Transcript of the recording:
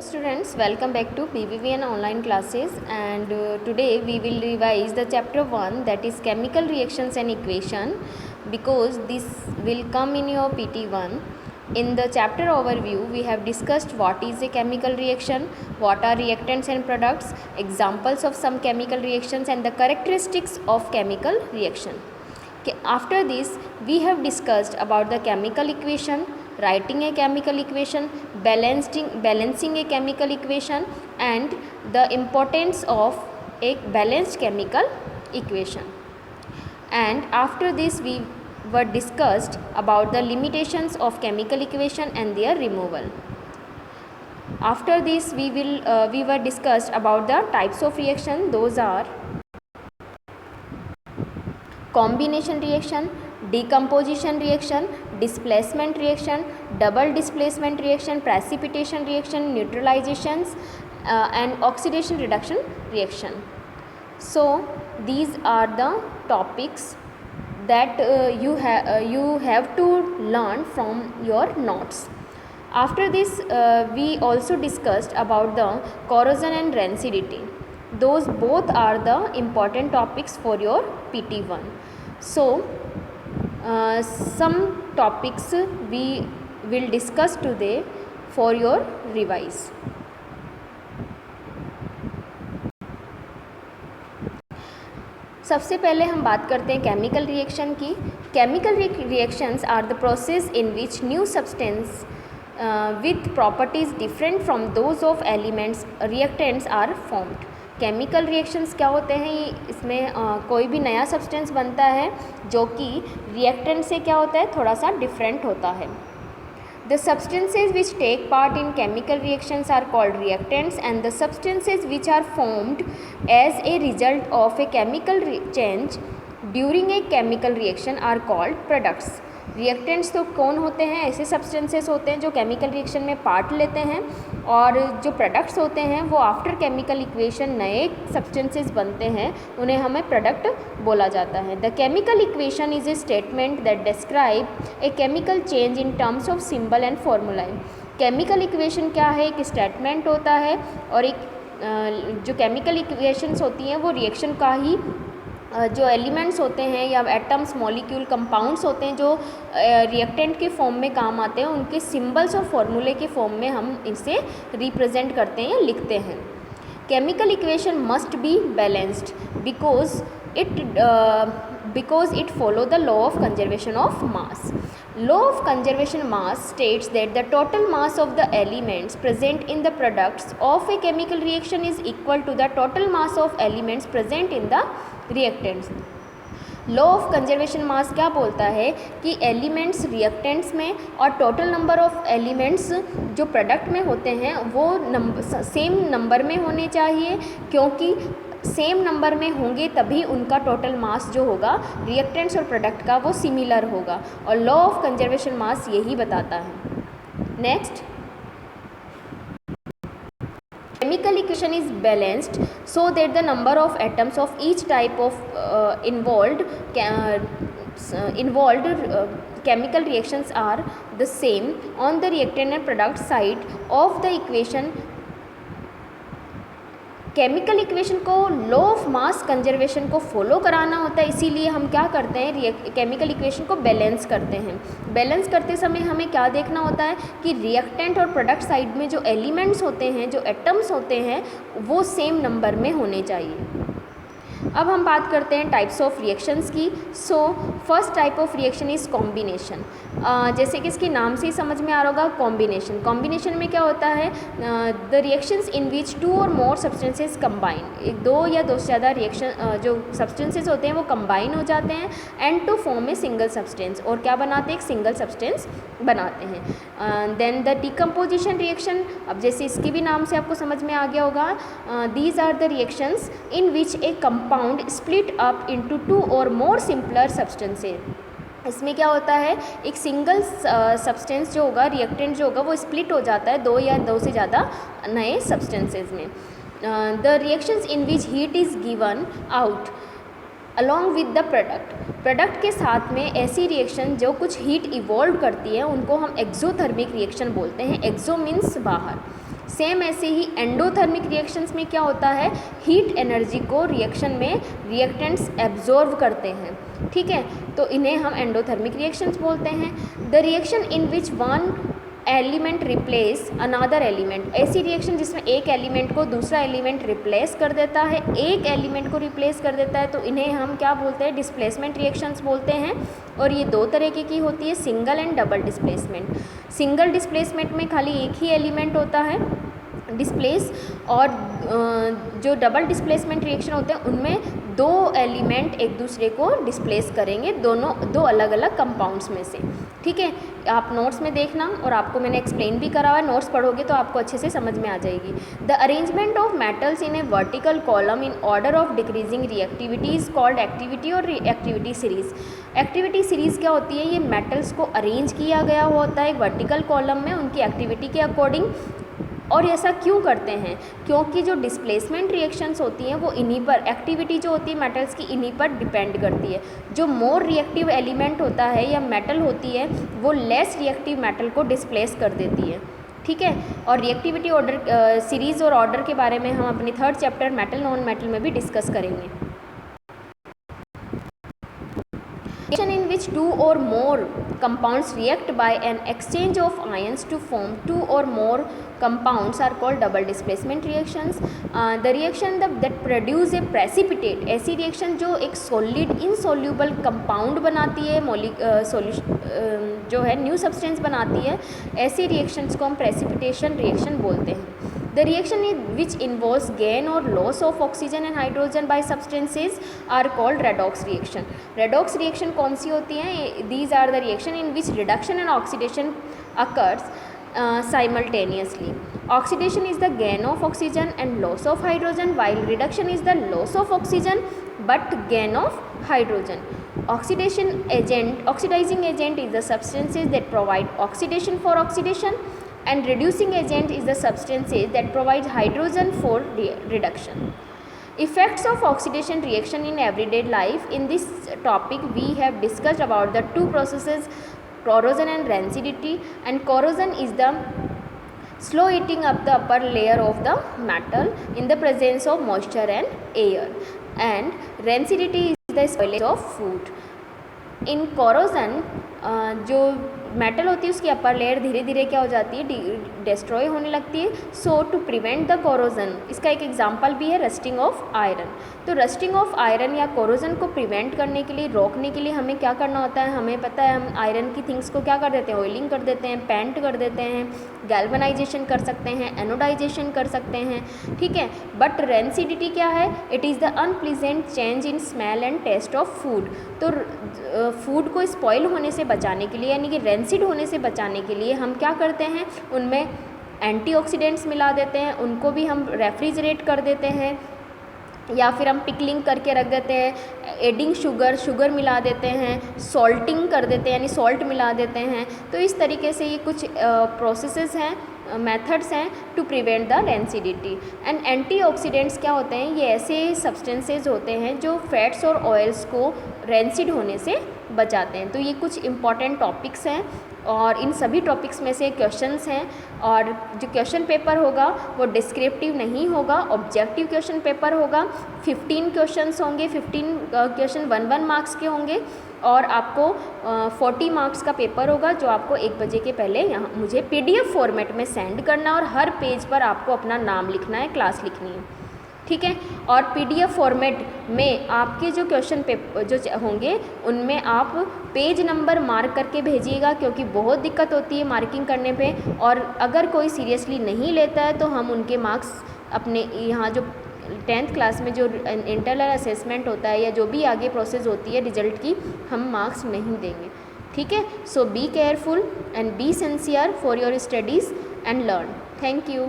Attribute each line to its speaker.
Speaker 1: students, welcome back to PVVN online classes, and today we will revise the chapter 1, that is chemical reactions and equation, because this will come in your PT1. In the chapter overview we have discussed what is a chemical reaction, what are reactants and products, examples of some chemical reactions and the characteristics of chemical reaction. After this we have discussed about the chemical equation, writing a chemical equation, balancing a chemical equation, and the importance of a balanced chemical equation. And after this we were discussed about the limitations of chemical equation and their removal. After this we were discussed about the types of reaction. Those are combination reaction, decomposition reaction, displacement reaction, double displacement reaction, precipitation reaction, neutralizations, and oxidation reduction reaction. So these are the topics that you have to learn from your notes. After this we also discussed about the corrosion and rancidity. Those both are the important topics for your PT1. So some topics we will discuss today for your revise. सबसे पहले हम बात करते हैं chemical reaction की. Chemical reactions are the process in which new substance with properties different from those of elements reactants are formed. Chemical reactions क्या होते हैं? इसमें कोई भी नया सब्सटेंस बनता है जो कि रिएक्टेंट से क्या होता है, थोड़ा सा डिफरेंट होता है. The substances which take part in chemical reactions are called reactants, and the substances which are formed as a result of a chemical change during a chemical reaction are called products. Reactants तो कौन होते हैं? ऐसे substances होते हैं जो chemical reaction में part लेते हैं, और जो प्रोडक्ट्स होते हैं वो आफ्टर केमिकल इक्वेशन नए सब्सटेंसेस बनते हैं, उन्हें हमें प्रोडक्ट बोला जाता है. The chemical equation is a statement that describe a chemical change in terms of symbol and formulae. Chemical equation क्या है? एक स्टेटमेंट होता है, और एक जो केमिकल इक्वेशंस होती हैं वो रिएक्शन का ही जो एलिमेंट्स होते हैं या एटम्स, मॉलिक्यूल, कंपाउंड्स होते हैं जो रिएक्टेंट के फॉर्म में काम आते हैं, उनके सिंबल्स और फॉर्मूले के फॉर्म में हम इसे रिप्रेजेंट करते हैं या लिखते हैं. Chemical equation must be balanced because it follow the law of conservation of mass. Law of conservation mass states that the total mass of the elements present in the products of a chemical reaction is equal to the total mass of elements present in the reactants. Law of conservation mass क्या बोलता है कि elements reactants में और total number of elements जो product में होते हैं वो सेम नंबर में होने चाहिए, क्योंकि सेम नंबर में होंगे तभी उनका टोटल मास जो होगा रिएक्टेंट्स और प्रोडक्ट का वो सिमिलर होगा, और लॉ ऑफ कंजर्वेशन मास यही बताता है. Next, chemical equation is balanced so that the number of atoms of each type of involved chemical reactions are the same on the reactant and product side of the equation. Chemical equation को law of mass conservation को follow कराना होता है, इसीलिए हम क्या करते हैं, केमिकल इक्वेशन को बैलेंस करते हैं. बैलेंस करते समय हमें क्या देखना होता है कि रिएक्टेंट और प्रोडक्ट साइड में जो एलिमेंट्स होते हैं, जो एटम्स होते हैं, वो सेम नंबर में होने चाहिए. अब हम बात करते हैं टाइप्स ऑफ रिएक्शंस की. So first type of reaction is combination. जैसे कि इसके नाम से ही समझ में आ रहा होगा, कॉम्बिनेशन. कॉम्बिनेशन में क्या होता है? The reactions in which two or more substances combine. दो या दो से ज़्यादा रिएक्शन जो सब्सटेंसेस होते हैं वो कंबाइन हो जाते हैं and to form a single substance, और क्या बनाते हैं? एक सिंगल सब्सटेंस बनाते हैं. Then the decomposition reaction. अब जैसे इसके भी नाम से आपको समझ में आ गया होगा, these are the reactions in which a compound split up into two or more simpler substances. इसमें क्या होता है, एक सिंगल सब्सटेंस जो होगा, रिएक्टेंट जो होगा, वो स्प्लिट हो जाता है दो या दो से ज़्यादा नए सब्सटेंसेस में. The reactions in which heat is given out along with the product के साथ में ऐसी रिएक्शन जो कुछ हीट इवॉल्व करती है उनको हम एक्सोथर्मिक रिएक्शन बोलते हैं. एक्सो मीन्स बाहर, सेम ऐसे ही एंडोथर्मिक रिएक्शंस में क्या होता है, हीट एनर्जी को रिएक्शन में रिएक्टेंट्स एब्जॉर्व करते हैं, ठीक है, तो इन्हें हम एंडोथर्मिक रिएक्शंस बोलते हैं। The reaction in which one element replace another element, ऐसी रिएक्शन जिसमें एक एलिमेंट को दूसरा एलिमेंट रिप्लेस कर देता है, एक एलिमेंट को रिप्लेस कर देता है, तो इन्हें हम क्या बोलते हैं, डिस्प्लेसमेंट रिएक्शंस बोलते हैं। और ये दो तरीके की होती है, single and double displacement. Single displacement में खाली एक ही एलिमेंट होता है डिस्प्लेस, और जो डबल डिस्प्लेसमेंट रिएक्शन होते हैं उनमें दो एलिमेंट एक दूसरे को डिस्प्लेस करेंगे, दो अलग अलग कंपाउंड्स में से, ठीक है। आप नोट्स में देखना, और आपको मैंने एक्सप्लेन भी करा हुआ है, नोट्स पढ़ोगे तो आपको अच्छे से समझ में आ जाएगी। The arrangement of metals in A vertical column in order of decreasing reactivity is called activity और एक्टिविटी सीरीज। एक्टिविटी सीरीज़ क्या होती है, ये मेटल्स को अरेंज किया गया होता है वर्टिकल कॉलम में उनकी एक्टिविटी के अकॉर्डिंग। और ऐसा क्यों करते हैं, क्योंकि जो डिस्प्लेसमेंट रिएक्शंस होती हैं वो इन्हीं पर, एक्टिविटी जो होती है मेटल्स की इन्हीं पर डिपेंड करती है। जो मोर रिएक्टिव एलिमेंट होता है या मेटल होती है वो लेस रिएक्टिव मेटल को डिस्प्लेस कर देती है, ठीक है। और रिएक्टिविटी ऑर्डर सीरीज़ और ऑर्डर के बारे में हम अपने third chapter metal non metal में भी डिस्कस करेंगे। In which two or more compounds react by an exchange of ions to form two or more compounds are called double displacement reactions. The reaction that produce a precipitate, ऐसी reaction जो एक solid insoluble compound बनाती है, जो है new substance बनाती है, ऐसी रिएक्शंस को हम precipitation reaction बोलते हैं। The reaction which involves gain or loss of oxygen and hydrogen by substances are called redox reaction. Redox reaction कौन सी होती हैं? These are the reaction in which reduction and oxidation occurs simultaneously. Oxidation is the gain of oxygen and loss of hydrogen, while reduction is the loss of oxygen but gain of hydrogen. Oxidizing agent is the substances that provide oxidation for oxidation, and reducing agent is the substances that provide hydrogen for reduction. Effects of oxidation reaction in everyday life. In this topic we have discussed about the two processes, corrosion and rancidity. And corrosion is the slow eating up the upper layer of the metal in the presence of moisture and air, and rancidity is the spoilage of food. In corrosion जो metal होती है उसकी upper layer धीरे धीरे क्या हो जाती है, डिस्ट्रॉय होने लगती है। सो टू प्रिवेंट द कोरोजन, इसका एक एग्जांपल भी है रस्टिंग ऑफ आयरन। तो रस्टिंग ऑफ आयरन या कोरोजन को प्रिवेंट करने के लिए, रोकने के लिए हमें क्या करना होता है, हमें पता है हम आयरन की थिंग्स को क्या कर देते हैं, ऑयलिंग कर देते हैं, पेंट कर देते हैं, गैल्वनाइजेशन कर सकते हैं, एनोडाइजेशन कर सकते हैं, ठीक है। बट रेंसिडिटी क्या है, it is the unpleasant change in smell and taste of food. तो फूड को स्पॉइल होने से बचाने के लिए, यानी कि रेंसिड होने से बचाने के लिए हम क्या करते हैं, उनमें एंटीऑक्सीडेंट्स मिला देते हैं, उनको भी हम रेफ्रिजरेट कर देते हैं, या फिर हम पिकलिंग करके रख देते हैं, एडिंग शुगर मिला देते हैं, सॉल्टिंग कर देते हैं यानी सॉल्ट मिला देते हैं। तो इस तरीके से ये कुछ प्रोसेसेस हैं, मेथड्स हैं to prevent the rancidity. And antioxidants क्या होते हैं, ये ऐसे सब्सटेंसेस होते हैं जो फैट्स और ऑयल्स को रेंसिड होने से बचाते हैं। तो ये कुछ इम्पॉर्टेंट टॉपिक्स हैं और इन सभी टॉपिक्स में से क्वेश्चंस हैं, और जो क्वेश्चन पेपर होगा वो डिस्क्रिप्टिव नहीं होगा, ऑब्जेक्टिव क्वेश्चन पेपर होगा। 15 क्वेश्चंस होंगे, 15 क्वेश्चन 1 मार्क्स के होंगे, और आपको 40 मार्क्स का पेपर होगा जो आपको 1 बजे के पहले यहाँ मुझे PDF फॉर्मेट में सेंड करना है, और हर पेज पर आपको अपना नाम लिखना है, क्लास लिखनी है, ठीक है। और PDF फॉर्मेट में आपके जो क्वेश्चन पेपर जो होंगे उनमें आप पेज नंबर मार्क करके भेजिएगा, क्योंकि बहुत दिक्कत होती है मार्किंग करने पे, और अगर कोई सीरियसली नहीं लेता है तो हम उनके मार्क्स अपने यहाँ जो 10th क्लास में जो इंटरनल असेसमेंट होता है या जो भी आगे प्रोसेस होती है रिजल्ट की, हम मार्क्स नहीं देंगे, ठीक है। So be careful and be sincere for your studies and learn. Thank you.